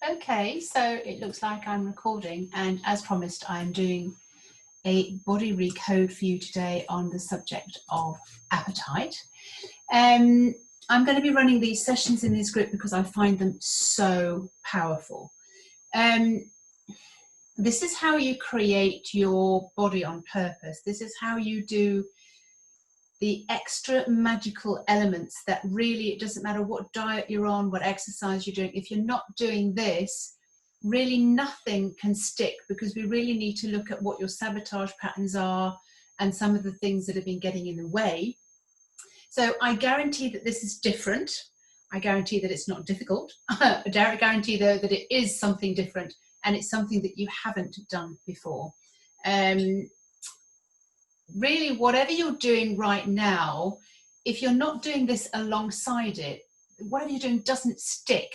Okay, so it looks like I'm recording, and as promised, I'm doing a body recode for you today on the subject of appetite. I'm going to be running these sessions in this group because I find them so powerful. This is how you create your body on purpose. This is how you do the extra magical elements that really, it doesn't matter what diet you're on, what exercise you're doing. If you're not doing this, really nothing can stick, because we really need to look at what your sabotage patterns are and some of the things that have been getting in the way. So I guarantee that this is different. I guarantee that it's not difficult. I guarantee though that it is something different, and it's something that you haven't done before. Really, whatever you're doing right now, if you're not doing this alongside it, whatever you're doing doesn't stick.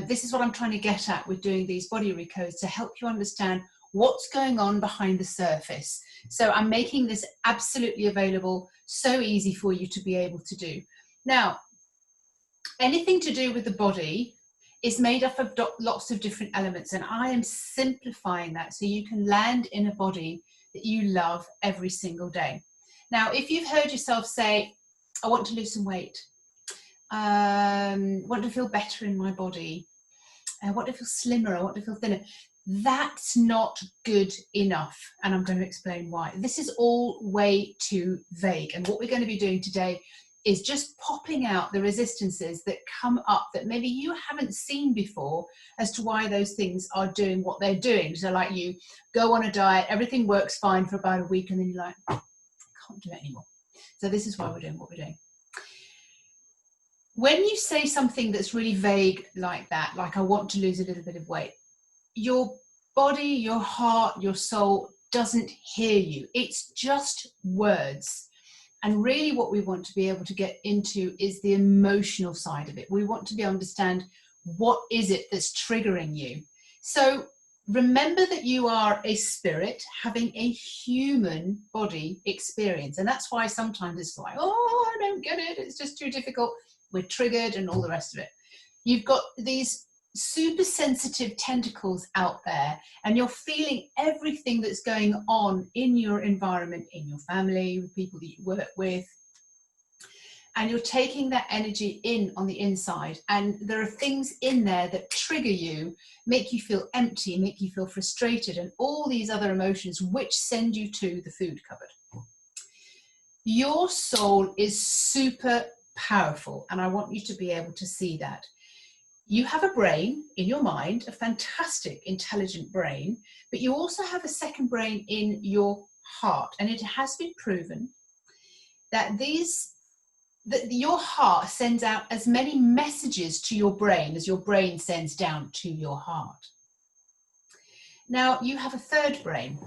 This is what I'm trying to get at with doing these body recodes, to help you understand what's going on behind the surface. So I'm making this absolutely available, so easy for you to be able to do. Now, anything to do with the body is made up of lots of different elements, and I am simplifying that so you can land in a body that you love every single day. Now, if you've heard yourself say, I want to lose some weight, want to feel better in my body, I want to feel slimmer, I want to feel thinner, that's not good enough, and I'm going to explain why. This is all way too vague, and what we're going to be doing today is just popping out the resistances that come up that maybe you haven't seen before as to why those things are doing what they're doing. So like, you go on a diet, everything works fine for about a week, and then you're like, I can't do it anymore. So this is why we're doing what we're doing. When you say something that's really vague like that, like I want to lose a little bit of weight, your body, your heart, your soul doesn't hear you. It's just words. And really what we want to be able to get into is the emotional side of it. We want to be able to understand, what is it that's triggering you? So remember that you are a spirit having a human body experience. And that's why sometimes it's like, oh, I don't get it, it's just too difficult, we're triggered and all the rest of it. You've got these super sensitive tentacles out there, and you're feeling everything that's going on in your environment, in your family, with people that you work with, and you're taking that energy in on the inside, and there are things in there that trigger you, make you feel empty, make you feel frustrated, and all these other emotions which send you to the food cupboard. Your soul is super powerful, and I want you to be able to see that. You have a brain in your mind, a fantastic, intelligent brain, but you also have a second brain in your heart. And it has been proven that your heart sends out as many messages to your brain as your brain sends down to your heart. Now, you have a third brain.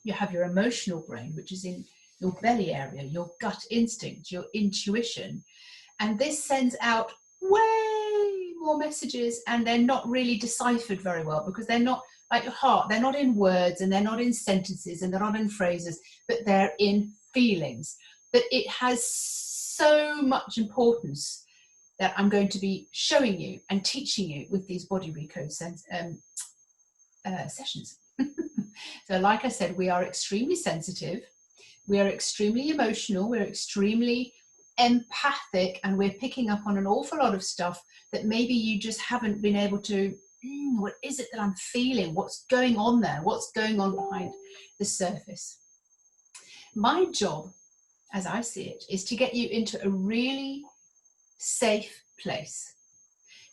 You have your emotional brain, which is in your belly area, your gut instinct, your intuition. And this sends out way more messages, and they're not really deciphered very well, because they're not like your heart, they're not in words, and they're not in sentences, and they're not in phrases, but they're in feelings. But it has so much importance that I'm going to be showing you and teaching you with these body recode sessions. So like I said, we are extremely sensitive, we are extremely emotional, we're extremely empathic, and we're picking up on an awful lot of stuff that maybe you just haven't been able to, what is it that I'm feeling? What's going on there? What's going on behind the surface? My job, as I see it, is to get you into a really safe place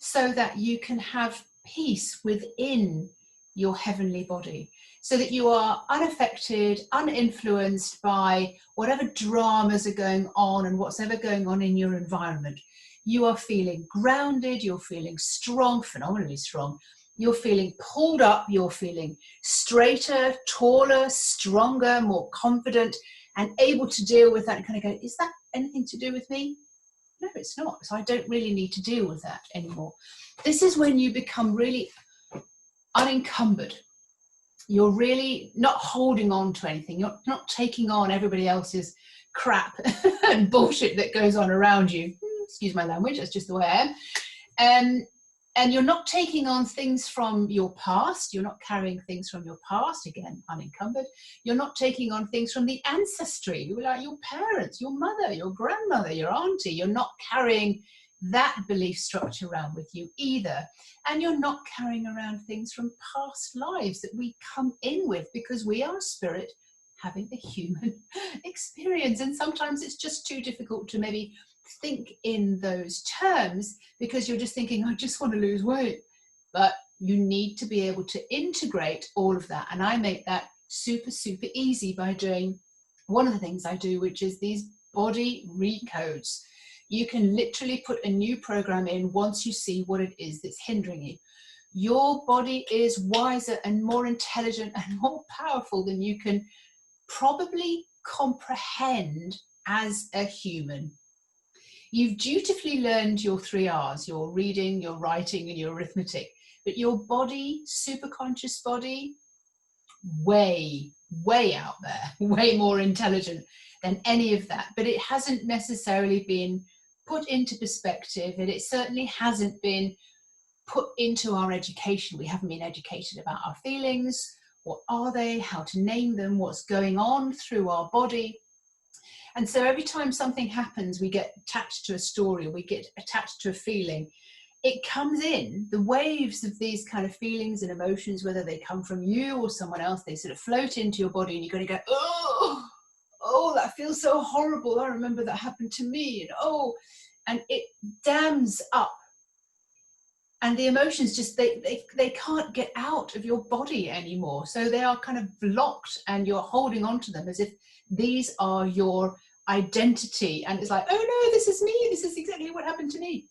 so that you can have peace within your heavenly body, so that you are unaffected, uninfluenced by whatever dramas are going on and what's ever going on in your environment. You are feeling grounded, you're feeling strong, phenomenally strong, you're feeling pulled up, you're feeling straighter, taller, stronger, more confident, and able to deal with that and kind of go, is that anything to do with me? No, it's not. So I don't really need to deal with that anymore. This is when you become really unencumbered. You're really not holding on to anything. You're not taking on everybody else's crap and bullshit that goes on around you. Excuse my language, that's just the way I am. And you're not taking on things from your past. You're not carrying things from your past, again, unencumbered. You're not taking on things from the ancestry, like your parents, your mother, your grandmother, your auntie. You're not carrying that belief structure around with you either. And you're not carrying around things from past lives that we come in with, because we are spirit having a human experience. And sometimes it's just too difficult to maybe think in those terms, because you're just thinking, I just want to lose weight. But you need to be able to integrate all of that. And I make that super, super easy by doing one of the things I do, which is these body recodes. You can literally put a new program in once you see what it is that's hindering you. Your body is wiser and more intelligent and more powerful than you can probably comprehend as a human. You've dutifully learned your 3 R's, your reading, your writing, and your arithmetic, but your body, superconscious body, way, way out there, way more intelligent than any of that. But it hasn't necessarily been put into perspective, and it certainly hasn't been put into our education. We haven't been educated about our feelings. What are they? How to name them? What's going on through our body? And so every time something happens, we get attached to a story, or we get attached to a feeling. It comes in, the waves of these kind of feelings and emotions, whether they come from you or someone else, they sort of float into your body, and you're going to go, oh, that feels so horrible. I remember that happened to me. And it dams up. And the emotions just, they can't get out of your body anymore. So they are kind of blocked, and you're holding on to them as if these are your identity. And it's like, oh no, this is me. This is exactly what happened to me.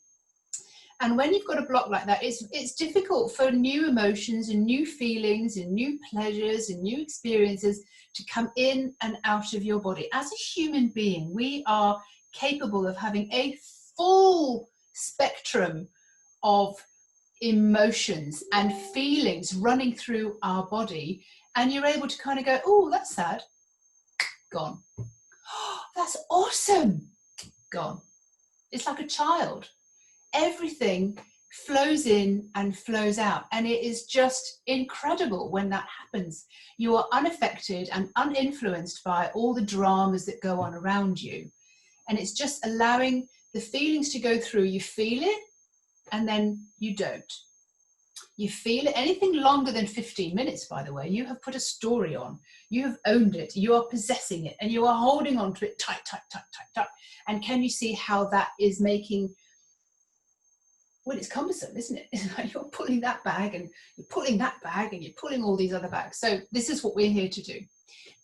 And when you've got a block like that, it's difficult for new emotions and new feelings and new pleasures and new experiences to come in and out of your body. As a human being, we are capable of having a full spectrum of emotions and feelings running through our body, and you're able to kind of go, oh, that's sad, gone. Oh, that's awesome, gone. It's like a child. Everything flows in and flows out, and it is just incredible when that happens. You are unaffected and uninfluenced by all the dramas that go on around you, and it's just allowing the feelings to go through. You feel it, and then you don't. You feel it. Anything longer than 15 minutes, by the way, you have put a story on. You have owned it. You are possessing it, and you are holding on to it tight, tight, tight, tight, tight. And can you see how that is making, well, it's cumbersome, isn't it? It's like you're pulling that bag, and you're pulling that bag, and you're pulling all these other bags. So this is what we're here to do.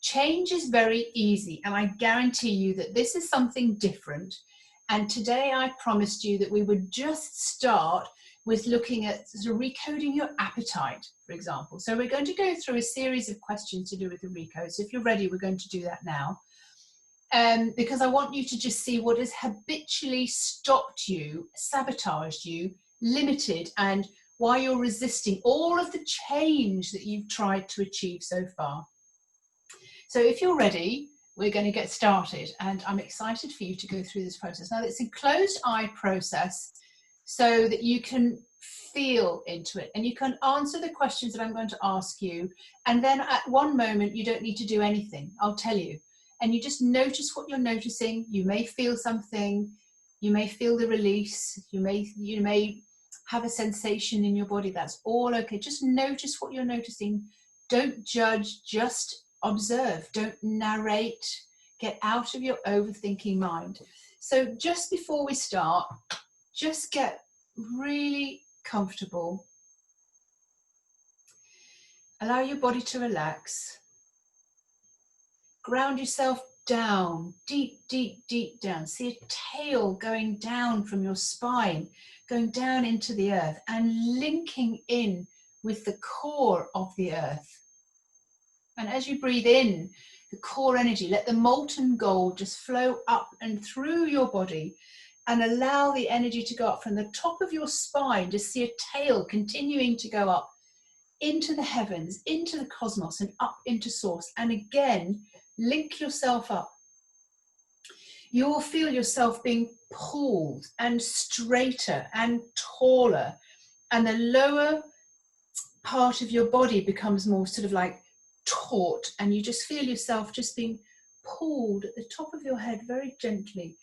Change is very easy, and I guarantee you that this is something different. And today I promised you that we would just start with looking at sort of recoding your appetite, for example. So we're going to go through a series of questions to do with the recode. So if you're ready, we're going to do that now. Because I want you to just see what has habitually stopped you, sabotaged you, limited, and why you're resisting all of the change that you've tried to achieve so far. So if you're ready, we're going to get started, and I'm excited for you to go through this process. Now, it's a closed eye process so that you can feel into it, and you can answer the questions that I'm going to ask you, and then at one moment you don't need to do anything, I'll tell you, and you just notice what you're noticing. You may feel something, you may feel the release, you may have a sensation in your body. That's all okay. Just notice what you're noticing. Don't judge, just observe. Don't narrate. Get out of your overthinking mind. So just before we start, just get really comfortable. Allow your body to relax. Ground yourself down, deep, deep, deep down. See a tail going down from your spine, going down into the earth and linking in with the core of the earth. And as you breathe in the core energy, let the molten gold just flow up and through your body, and allow the energy to go up from the top of your spine. Just see a tail continuing to go up into the heavens, into the cosmos, and up into source. And again, link yourself up. You will feel yourself being pulled and straighter and taller and the lower part of your body becomes more sort of like taut, and you just feel yourself just being pulled at the top of your head very gently,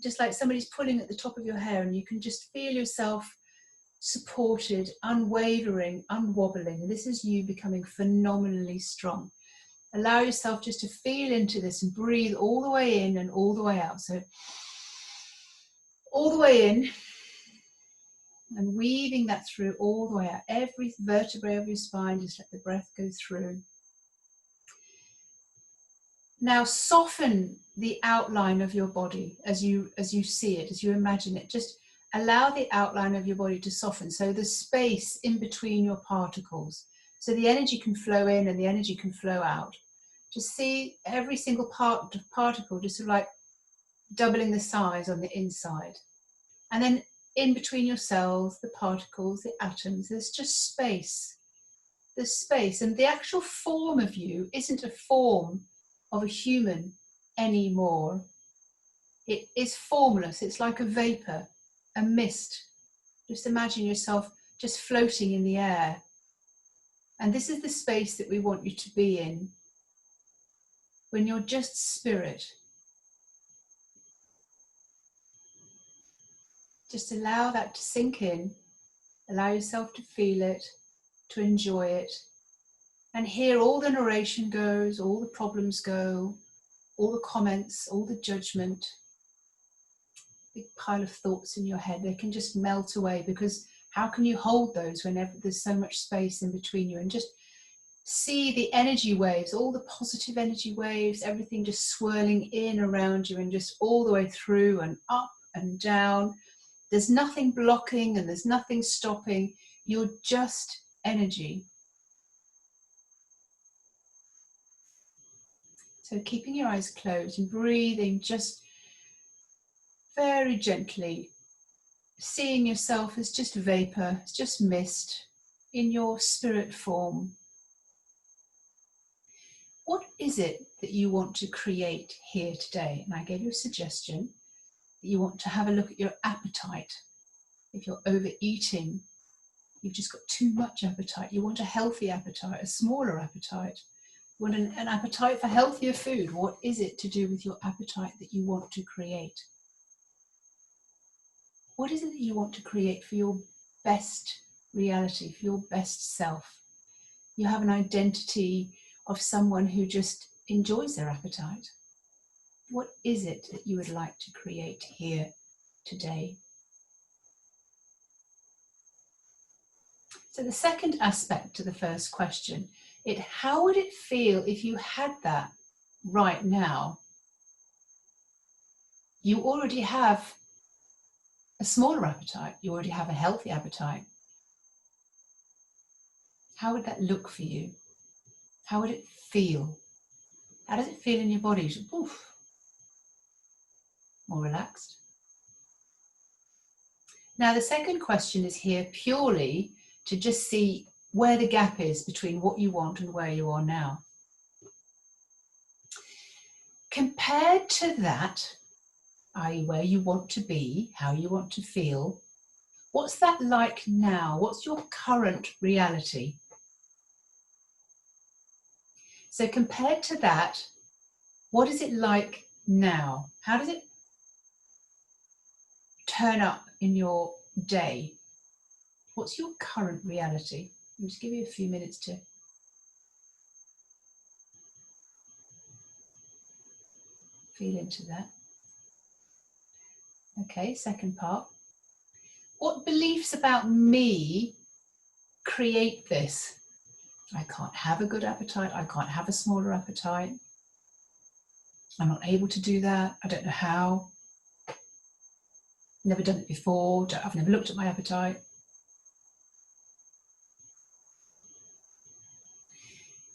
just like somebody's pulling at the top of your hair, and you can just feel yourself supported, unwavering, unwobbling. This is you becoming phenomenally strong. Allow yourself just to feel into this and breathe all the way in and all the way out. So all the way in and weaving that through all the way out. Every vertebrae of your spine, just let the breath go through. Now soften the outline of your body as you see it, as you imagine it. Just allow the outline of your body to soften. So the space in between your particles. So the energy can flow in and the energy can flow out. Just see every single particle just sort of like doubling the size on the inside. And then in between your cells, the particles, the atoms, there's just space. There's space. And the actual form of you isn't a form of a human anymore. It is formless. It's like a vapor, a mist. Just imagine yourself just floating in the air. And this is the space that we want you to be in when you're just spirit. Just allow that to sink in. Allow yourself to feel it, to enjoy it. And here all the narration goes, all the problems go, all the comments, all the judgment, big pile of thoughts in your head. They can just melt away, because how can you hold those whenever there's so much space in between you? And just see the energy waves, all the positive energy waves, everything just swirling in around you and just all the way through and up and down. There's nothing blocking and there's nothing stopping. You're just energy. So keeping your eyes closed and breathing just very gently, seeing yourself as just vapor, it's just mist in your spirit form. What is it that you want to create here today? And I gave you a suggestion that you want to have a look at your appetite. If you're overeating, you've just got too much appetite. You want a healthy appetite, a smaller appetite. You want an appetite for healthier food. What is it to do with your appetite that you want to create? What is it that you want to create for your best reality, for your best self? You have an identity of someone who just enjoys their appetite. What is it that you would like to create here today? So the second aspect to the first question, how would it feel if you had that right now? You already have a smaller appetite. You already have a healthy appetite. How would that look for you? How would it feel? How does it feel in your body? Oof, more relaxed. Now the second question is here purely to just see where the gap is between what you want and where you are now. Compared to that, i.e. where you want to be, how you want to feel, what's that like now? What's your current reality? So compared to that, what is it like now? How does it turn up in your day? What's your current reality? I'll just give you a few minutes to feel into that. Okay, second part. What beliefs about me create this? I can't have a good appetite. I can't have a smaller appetite. I'm not able to do that. I don't know how. Never done it before. I've never looked at my appetite.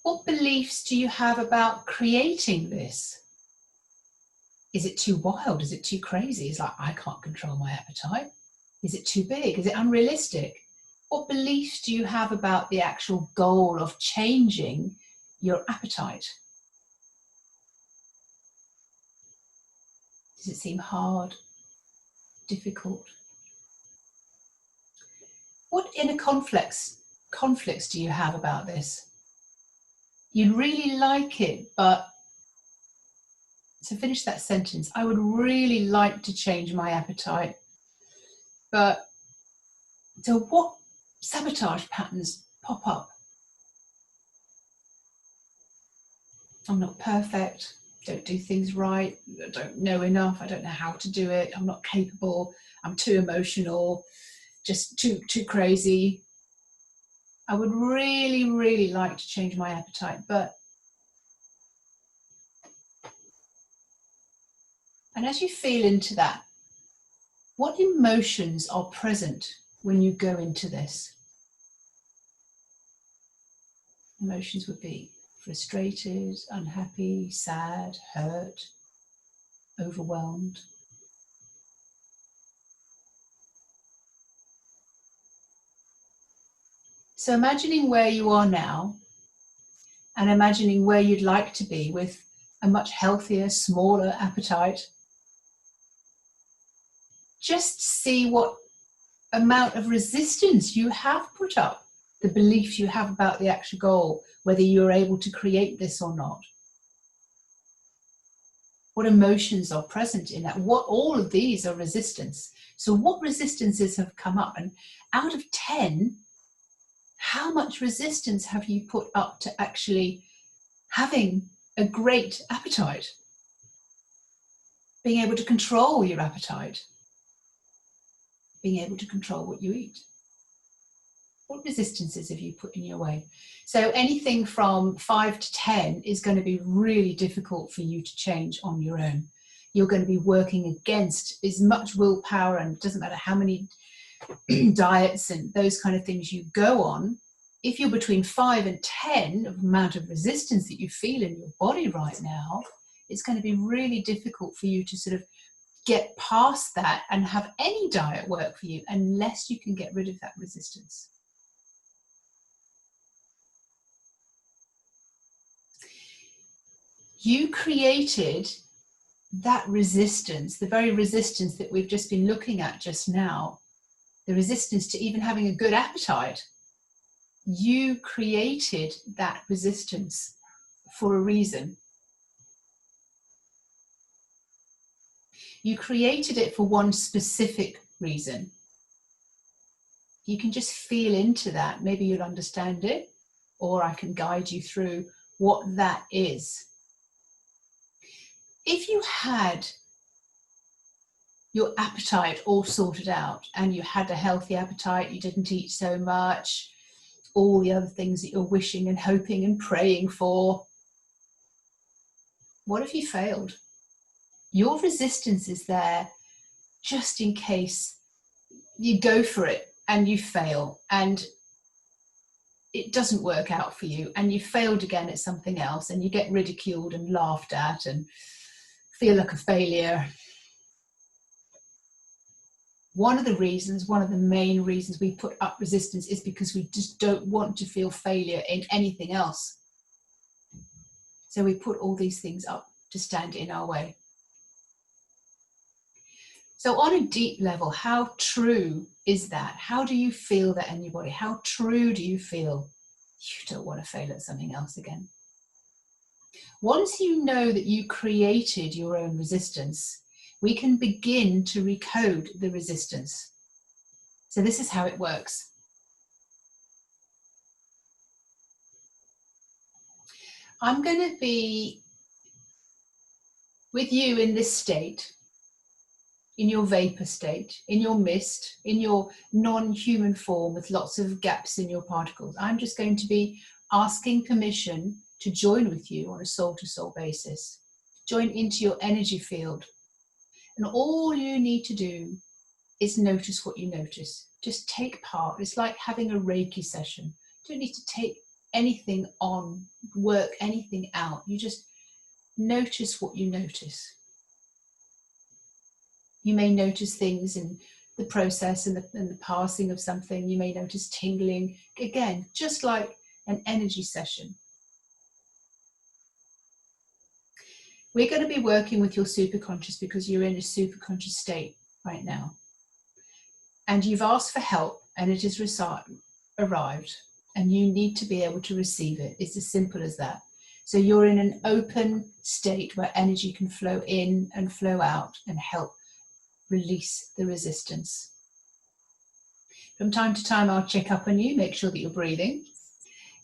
What beliefs do you have about creating this? Is it too wild? Is it too crazy? It's like, I can't control my appetite. Is it too big? Is it unrealistic? What beliefs do you have about the actual goal of changing your appetite? Does it seem hard, difficult? What inner conflicts do you have about this? You'd really like it, but to finish that sentence, I would really like to change my appetite, but so what sabotage patterns pop up? I'm not perfect, don't do things right, I don't know enough, I don't know how to do it, I'm not capable, I'm too emotional, just too crazy. I would really, really like to change my appetite, but... And as you feel into that, what emotions are present when you go into this? Emotions would be frustrated, unhappy, sad, hurt, overwhelmed. So imagining where you are now and imagining where you'd like to be with a much healthier, smaller appetite. Just see what amount of resistance you have put up, the beliefs you have about the actual goal, whether you're able to create this or not. What emotions are present in that? What, all of these are resistance. So what resistances have come up? And out of 10, how much resistance have you put up to actually having a great appetite? Being able to control your appetite. Being able to control what you eat. What resistances have you put in your way? So anything from 5 to 10 is going to be really difficult for you to change on your own. You're going to be working against as much willpower, and it doesn't matter how many diets and those kind of things you go on. If you're between 5 and 10 of the amount of resistance that you feel in your body right now, it's going to be really difficult for you to sort of get past that and have any diet work for you unless you can get rid of that resistance. You created that resistance, the very resistance that we've just been looking at just now, the resistance to even having a good appetite. You created that resistance for a reason. You created it for one specific reason. You can just feel into that. Maybe you'll understand it, or I can guide you through what that is. If you had your appetite all sorted out and you had a healthy appetite, you didn't eat so much, all the other things that you're wishing and hoping and praying for, what if you failed? Your resistance is there just in case you go for it and you fail and it doesn't work out for you and you failed again at something else and you get ridiculed and laughed at and feel like a failure. One of the main reasons we put up resistance is because we just don't want to feel failure in anything else. So we put all these things up to stand in our way. So on a deep level, how true is that? How do you feel that in your body? How true do you feel you don't want to fail at something else again? Once you know that you created your own resistance, we can begin to recode the resistance. So this is how it works. I'm going to be with you in this state, in your vapor state, in your mist, in your non-human form with lots of gaps in your particles. I'm just going to be asking permission to join with you on a soul-to-soul basis. Join into your energy field. And all you need to do is notice what you notice. Just take part. It's like having a Reiki session. You don't need to take anything on, work anything out. You just notice what you notice. You may notice things in the process and the passing of something. You may notice tingling. Again, just like an energy session. We're going to be working with your superconscious because you're in a superconscious state right now. And you've asked for help and it has arrived, and you need to be able to receive it. It's as simple as that. So you're in an open state where energy can flow in and flow out and help release the resistance. From time to time, I'll check up on you, make sure that you're breathing,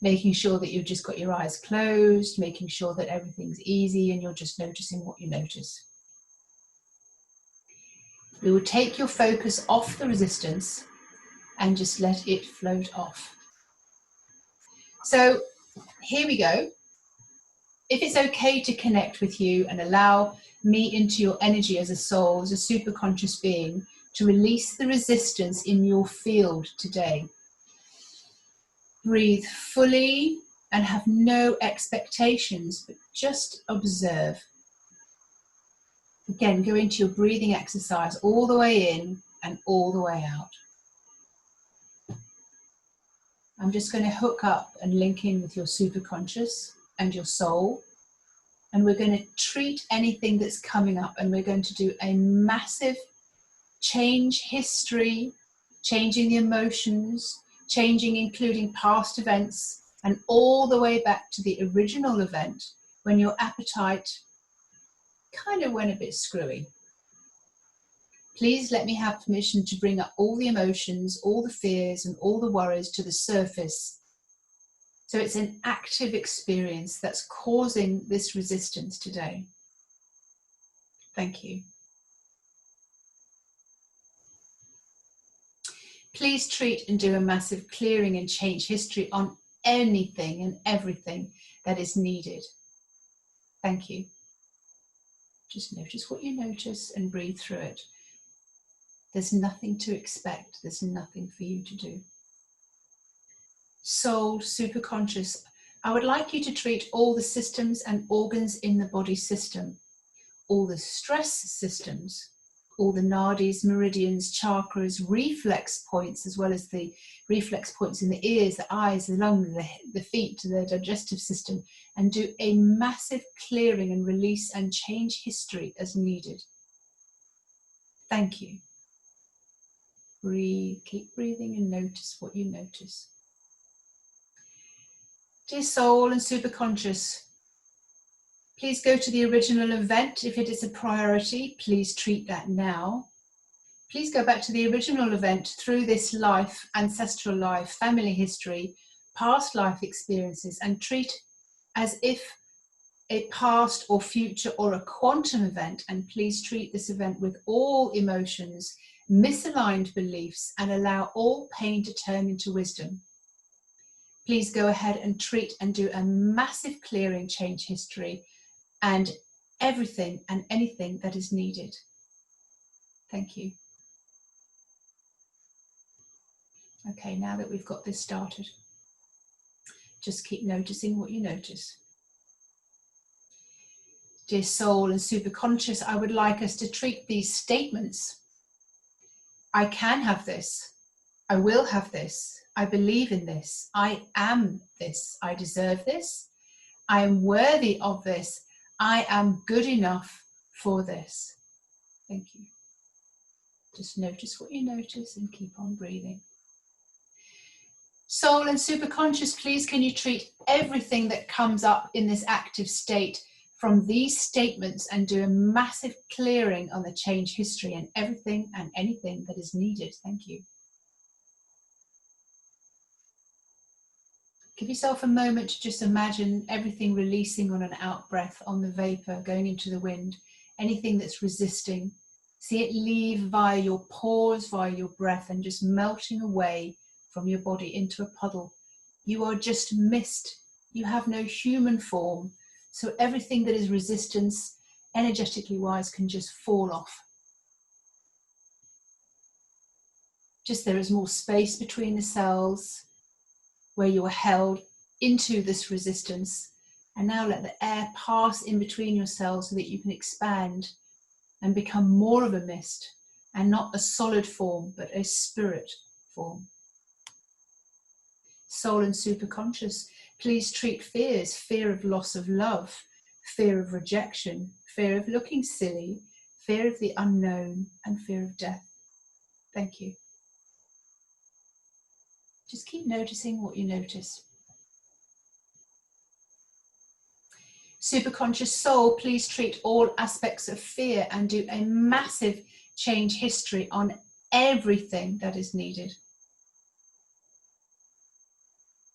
making sure that you've just got your eyes closed, making sure that everything's easy and you're just noticing what you notice. We will take your focus off the resistance and just let it float off. So here we go. If it's okay to connect with you and allow me into your energy as a soul, as a super conscious being, to release the resistance in your field today. Breathe fully and have no expectations, but just observe. Again, go into your breathing exercise all the way in and all the way out. I'm just going to hook up and link in with your superconscious and your soul. And we're going to treat anything that's coming up, and we're going to do a massive change history, changing the emotions, changing including past events, and all the way back to the original event when your appetite kind of went a bit screwy. Please let me have permission to bring up all the emotions, all the fears, and all the worries to the surface. So it's an active experience that's causing this resistance today. Thank you. Please treat and do a massive clearing and change history on anything and everything that is needed. Thank you. Just notice what you notice and breathe through it. There's nothing to expect. There's nothing for you to do. Soul, superconscious, I would like you to treat all the systems and organs in the body system, all the stress systems, all the nadis, meridians, chakras, reflex points, as well as the reflex points in the ears, the eyes, the lungs, the feet, the digestive system, and do a massive clearing and release and change history as needed. Thank you. Breathe, keep breathing and notice what you notice. Dear soul and superconscious, please go to the original event. If it is a priority, please treat that now. Please go back to the original event through this life, ancestral life, family history, past life experiences, and treat as if a past or future or a quantum event. And please treat this event with all emotions, misaligned beliefs, and allow all pain to turn into wisdom. Please go ahead and treat and do a massive clearing, change history, and everything and anything that is needed. Thank you. Okay, now that we've got this started, just keep noticing what you notice. Dear soul and superconscious, I would like us to treat these statements. I can have this. I will have this. I believe in this. I am this. I deserve this. I am worthy of this. I am good enough for this. Thank you. Just notice what you notice and keep on breathing. Soul and superconscious, please can you treat everything that comes up in this active state from these statements and do a massive clearing on the change history and everything and anything that is needed. Thank you. Give yourself a moment to just imagine everything releasing on an out breath, on the vapor, going into the wind, anything that's resisting. See it leave via your pores, via your breath, and just melting away from your body into a puddle. You are just mist. You have no human form. So everything that is resistance, energetically wise, can just fall off. Just there is more space between the cells where you are held into this resistance. And now let the air pass in between your cells so that you can expand and become more of a mist, and not a solid form, but a spirit form. Soul and superconscious, please treat fears, fear of loss of love, fear of rejection, fear of looking silly, fear of the unknown, and fear of death. Thank you. keep noticing what you notice. Superconscious soul, please treat all aspects of fear and do a massive change history on everything that is needed.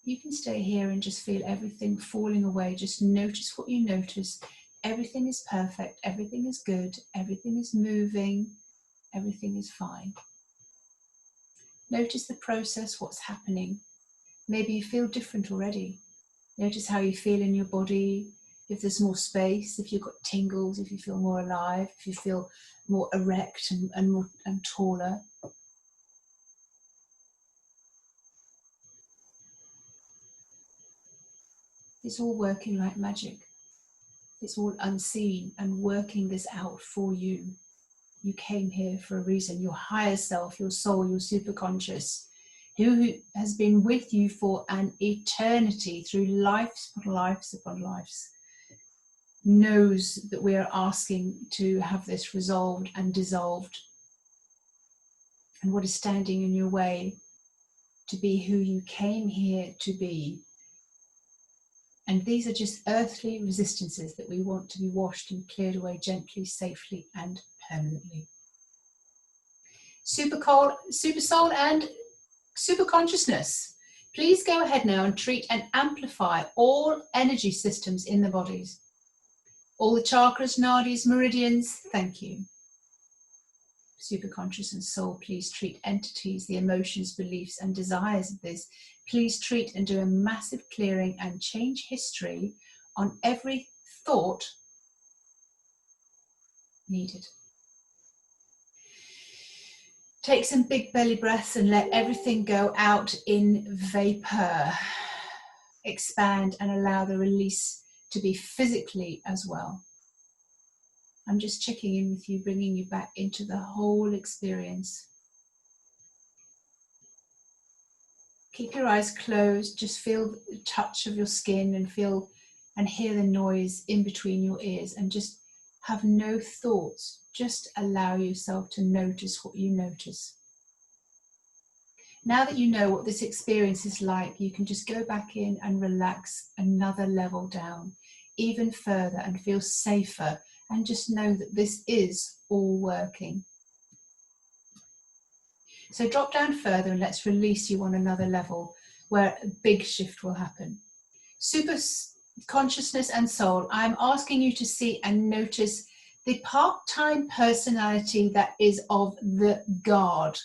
You can stay here and just feel everything falling away. Just notice what you notice. Everything is perfect. Everything is good. Everything is moving. Everything is fine. Notice the process, what's happening. Maybe you feel different already. Notice how you feel in your body. If there's more space, if you've got tingles, if you feel more alive, if you feel more erect and taller. It's all working like magic. It's all unseen and working this out for you. You came here for a reason. Your higher self, your soul, your superconscious, who has been with you for an eternity through lives upon lives upon lives, knows that we are asking to have this resolved and dissolved. And what is standing in your way to be who you came here to be. And these are just earthly resistances that we want to be washed and cleared away gently, safely, and permanently. Super soul and super consciousness. Please go ahead now and treat and amplify all energy systems in the bodies. All the chakras, nadis, meridians, thank you. Superconscious and soul, please treat entities, the emotions, beliefs, and desires of this. Please treat and do a massive clearing and change history on every thought needed. Take some big belly breaths and let everything go out in vapor. Expand and allow the release to be physically as well. I'm just checking in with you, bringing you back into the whole experience. Keep your eyes closed, just feel the touch of your skin and feel and hear the noise in between your ears, and just have no thoughts. Just allow yourself to notice what you notice. Now that you know what this experience is like, you can just go back in and relax another level down, even further, and feel safer, and just know that this is all working. So drop down further and let's release you on another level where a big shift will happen. Super consciousness and soul, I'm asking you to see and notice the part-time personality that is of the guard.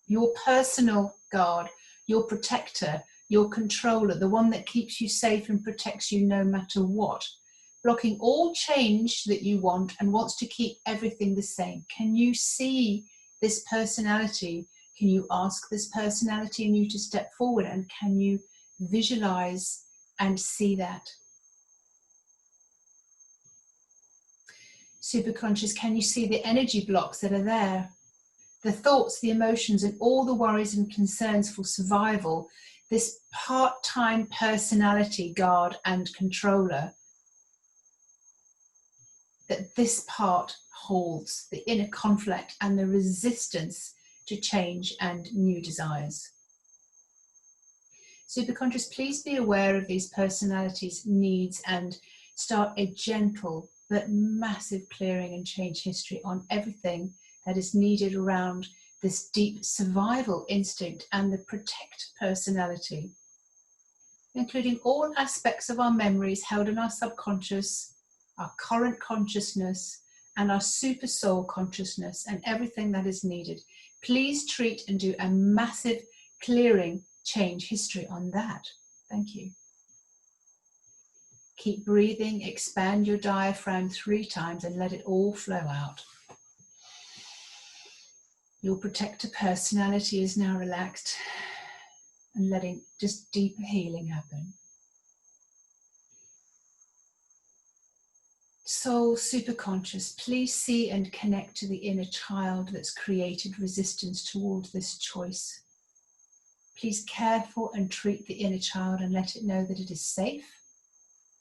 Your personal guard, your protector, your controller, the one that keeps you safe and protects you no matter what. Blocking all change that you want and wants to keep everything the same. Can you see this personality? Can you ask this personality in you to step forward, and can you visualize and see that? Superconscious, can you see the energy blocks that are there? The thoughts, the emotions, and all the worries and concerns for survival, this part-time personality guard and controller, that this part holds, the inner conflict and the resistance to change and new desires. Superconscious, please be aware of these personalities' needs and start a gentle but massive clearing and change history on everything that is needed around this deep survival instinct and the protect personality, including all aspects of our memories held in our subconscious, our current consciousness, and our super soul consciousness, and everything that is needed. Please treat and do a massive clearing change history on that. Thank you. Keep breathing, expand your diaphragm 3 times and let it all flow out. Your protector personality is now relaxed and letting just deeper healing happen. Soul superconscious, please see and connect to the inner child that's created resistance towards this choice. Please care for and treat the inner child and let it know that it is safe,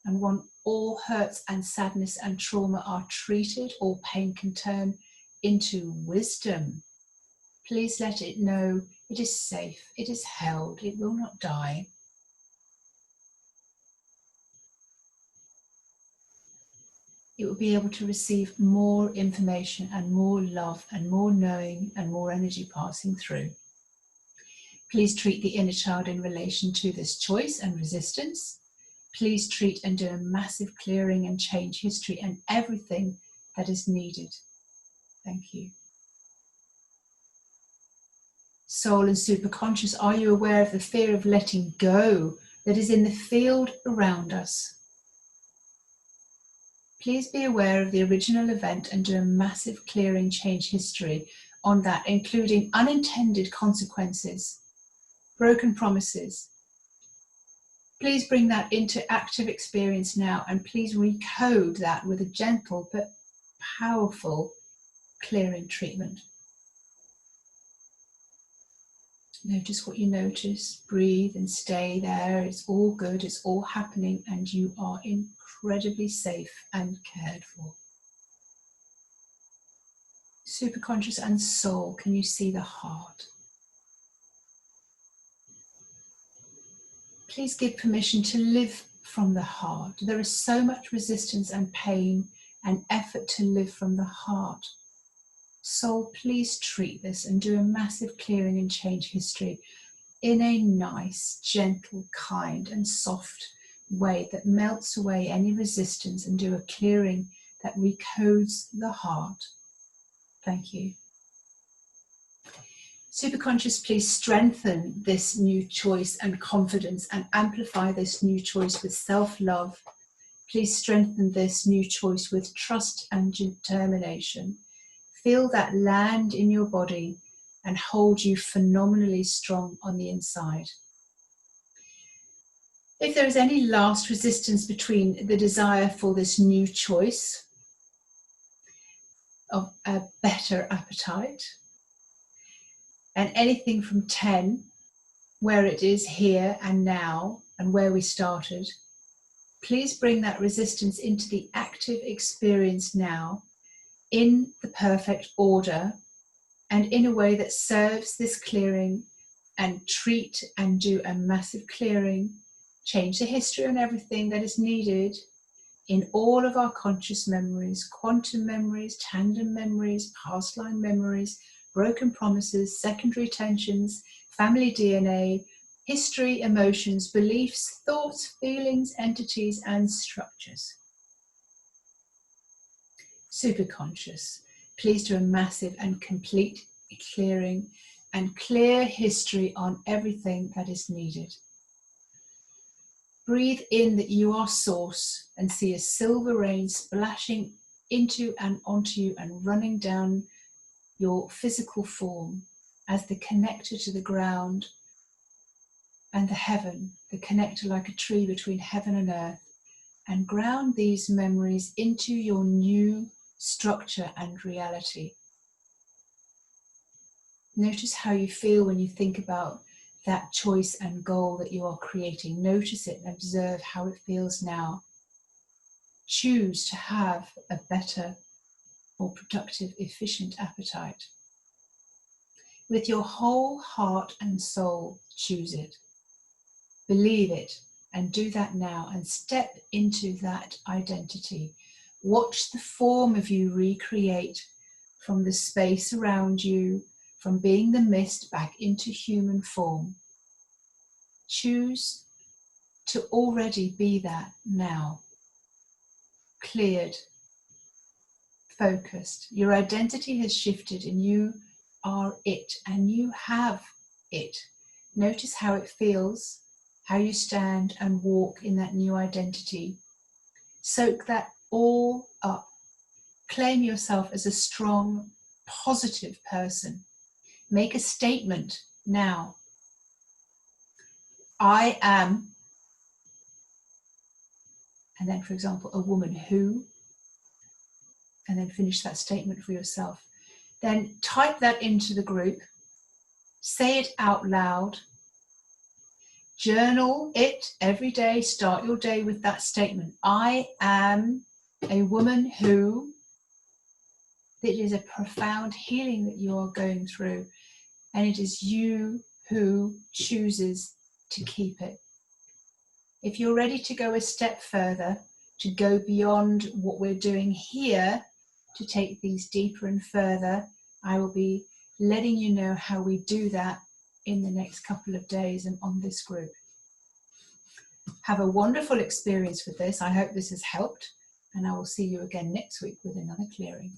and when all hurts and sadness and trauma are treated, all pain can turn into wisdom. Please let it know It is safe. It is held. It will not die. It will be able to receive more information and more love and more knowing and more energy passing through. Please treat the inner child in relation to this choice and resistance. Please treat and do a massive clearing and change history and everything that is needed. Thank you. Soul and superconscious, are you aware of the fear of letting go that is in the field around us? Please be aware of the original event and do a massive clearing change history on that, including unintended consequences, broken promises. Please bring that into active experience now, and please recode that with a gentle but powerful clearing treatment. Notice what you notice, breathe and stay there. It's all good, it's all happening, and you are incredibly safe and cared for. Superconscious and soul, can you see the heart? Please give permission to live from the heart. There is so much resistance and pain and effort to live from the heart. Soul, please treat this and do a massive clearing and change history in a nice, gentle, kind and soft way that melts away any resistance, and do a clearing that recodes the heart. Thank you. Superconscious, please strengthen this new choice and confidence and amplify this new choice with self-love. Please strengthen this new choice with trust and determination. Feel that land in your body and hold you phenomenally strong on the inside. If there is any last resistance between the desire for this new choice of a better appetite and anything from 10, where it is here and now and where we started, please bring that resistance into the active experience now in the perfect order and in a way that serves this clearing, and treat and do a massive clearing, change the history on everything that is needed in all of our conscious memories, quantum memories, tandem memories, past line memories, broken promises, secondary tensions, family DNA, history, emotions, beliefs, thoughts, feelings, entities, and structures. Superconscious, please do a massive and complete clearing and clear history on everything that is needed. Breathe in that you are source and see a silver rain splashing into and onto you and running down your physical form as the connector to the ground and the heaven, the connector like a tree between heaven and earth, and ground these memories into your new structure and reality. Notice how you feel when you think about that choice and goal that you are creating. Notice it and observe how it feels now. Choose to have a better, more productive, efficient appetite. With your whole heart and soul, choose it. Believe it and do that now, and step into that identity. Watch the form of you recreate from the space around you, from being the mist back into human form. Choose to already be that now. Cleared, focused. Your identity has shifted and you are it, and you have it. Notice how it feels, how you stand and walk in that new identity. Soak that all up. Claim yourself as a strong, positive person. Make a statement now. I am, and then, for example, a woman who, and then finish that statement for yourself. Then type that into the group, say it out loud, journal it every day, start your day with that statement. I am a woman who. It is a profound healing that you are going through, and it is you who chooses to keep it. If you're ready to go a step further, to go beyond what we're doing here, to take these deeper and further, I will be letting you know how we do that in the next couple of days and on this group. Have a wonderful experience with this. I hope this has helped, and I will see you again next week with another clearing.